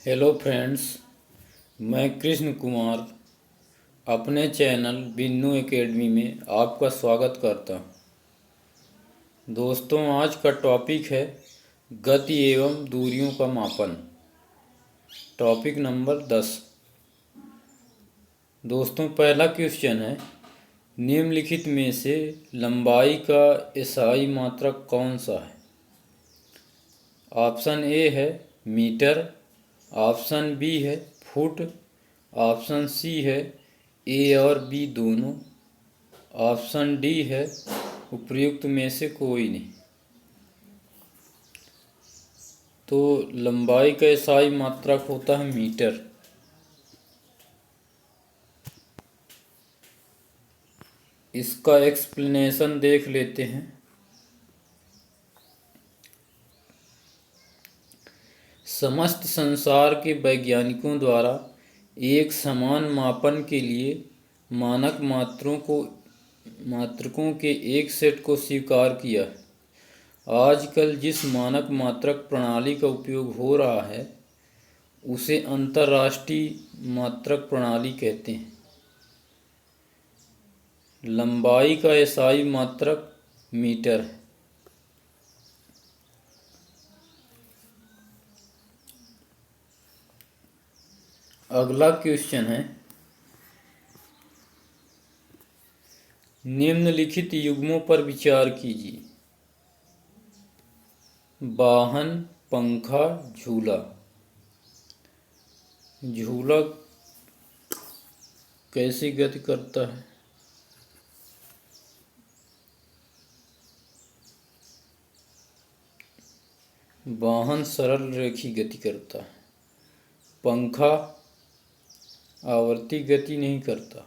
Hello friends, मैं कृष्ण कुमार अपने channel Binnu academy में आपका स्वागत करता हूँ। दोस्तों, आज का टॉपिक है गति एवं दूरियों का मापन। Topic number 10। दोस्तों, पहला क्वेश्चन है, निम्नलिखित में से लंबाई का एसआई मात्रक कौन सा है? ऑप्शन ए है मीटर, ऑप्शन बी है फुट, ऑप्शन सी है ए और बी दोनों, ऑप्शन डी है उपर्युक्त में से कोई नहीं। तो लंबाई का एसआई मात्रक होता है मीटर। इसका एक्सप्लेनेशन देख लेते हैं। समस्त संसार के वैज्ञानिकों द्वारा एक समान मापन के लिए मानक मात्रकों के एक सेट को स्वीकार किया है। आजकल जिस मानक मात्रक प्रणाली का उपयोग हो रहा है उसे अंतर्राष्ट्रीय मात्रक प्रणाली कहते हैं। लंबाई का एसआई मात्रक मीटर है। अगला क्वेश्चन है, निम्नलिखित युग्मों पर विचार कीजिए। वाहन, पंखा, झूला। झूला कैसी गति करता है? वाहन सरल रेखी गति करता है। पंखा आवर्ती गति नहीं करता।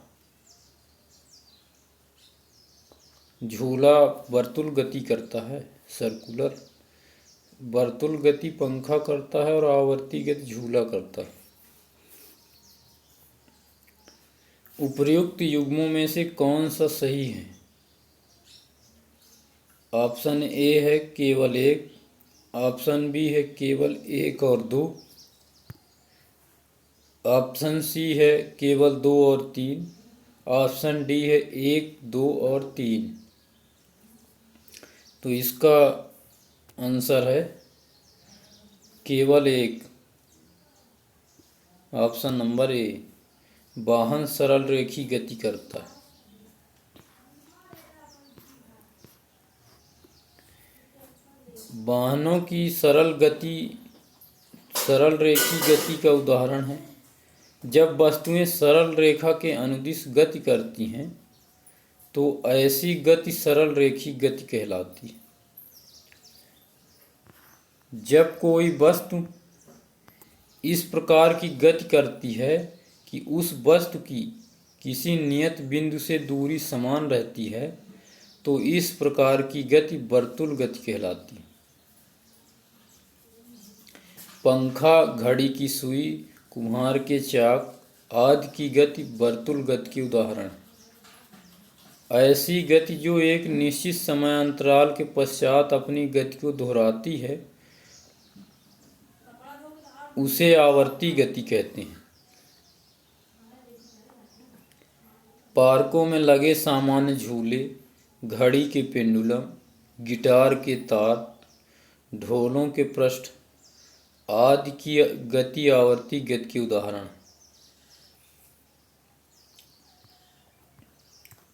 झूला वर्तुल गति करता है, सर्कुलर। वर्तुल गति पंखा करता है और आवर्ती गति झूला करता है। उपर्युक्त युग्मों में से कौन सा सही है? ऑप्शन ए है केवल एक, ऑप्शन बी है केवल एक और दो, ऑप्शन सी है केवल दो और तीन, ऑप्शन डी है एक, दो और तीन। तो इसका आंसर है केवल एक, ऑप्शन नंबर ए। वाहन सरल रेखी गति करता है। वाहनों की सरल रेखी गति का उदाहरण है जब वस्तुएं सरल रेखा के अनुदिश गति करती हैं तो ऐसी गति सरल रेखी गति कहलाती है। जब कोई वस्तु इस प्रकार की गति करती है कि उस वस्तु की किसी नियत बिंदु से दूरी समान रहती है तो इस प्रकार की गति वर्तुल गति कहलाती है। पंखा, घड़ी की सुई, कुम्हार के चाक आदि की गति वर्तुल गति के उदाहरण है। ऐसी गति जो एक निश्चित समय अंतराल के पश्चात अपनी गति को दोहराती है उसे आवर्ती गति कहते हैं। पार्कों में लगे सामान्य झूले, घड़ी के पेंडुलम, गिटार के तार, ढोलों के पृष्ठ आदि की गति आवर्ती गति के उदाहरण हैं।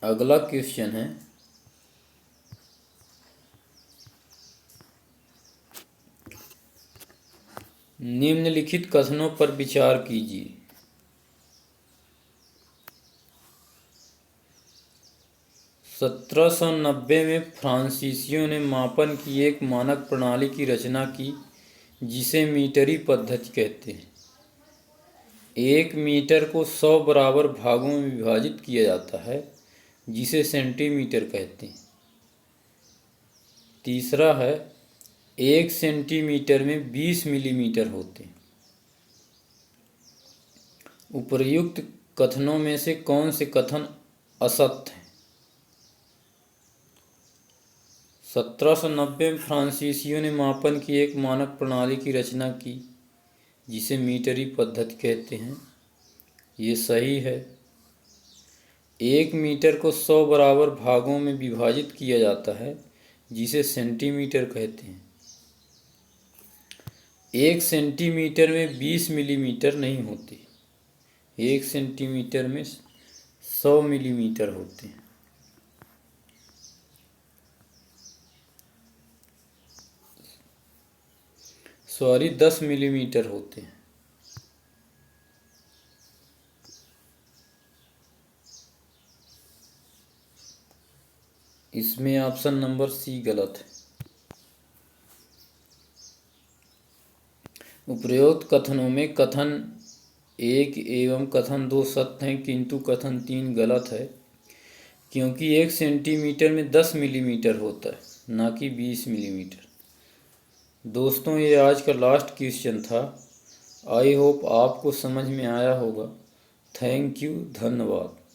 अगला क्वेश्चन है, निम्नलिखित कथनों पर विचार कीजिए। 1790 में फ्रांसीसियों ने मापन की एक मानक प्रणाली की रचना की जिसे मीटरी पद्धति कहते हैं। एक मीटर को 100 बराबर भागों में विभाजित किया जाता है जिसे सेंटीमीटर कहते हैं। तीसरा है, 1 सेंटीमीटर में 20 मिलीमीटर होते हैं। उपर्युक्त कथनों में से कौन से कथन असत्य हैं? 1790 में फ्रांसीसियों ने मापन की एक मानक प्रणाली की रचना की जिसे मीटरी पद्धति कहते हैं, ये सही है। 1 मीटर को 100 बराबर भागों में विभाजित किया जाता है, जिसे सेंटीमीटर कहते हैं। 1 सेंटीमीटर में 20 मिलीमीटर नहीं होते, 1 सेंटीमीटर में 100 मिलीमीटर होते हैं। सॉरी, 10 मिलीमीटर होते हैं। इसमें ऑप्शन नंबर सी गलत है। उपरोक्त कथनों में कथन 1 एवं कथन 2 सत्य हैं, किंतु कथन 3 गलत है, क्योंकि 1 सेंटीमीटर में 10 मिलीमीटर होता है, ना कि 20 मिलीमीटर। दोस्तों, ये आज का लास्ट क्वेश्चन था। आई होप आपको समझ में आया होगा। थैंक यू, धन्यवाद।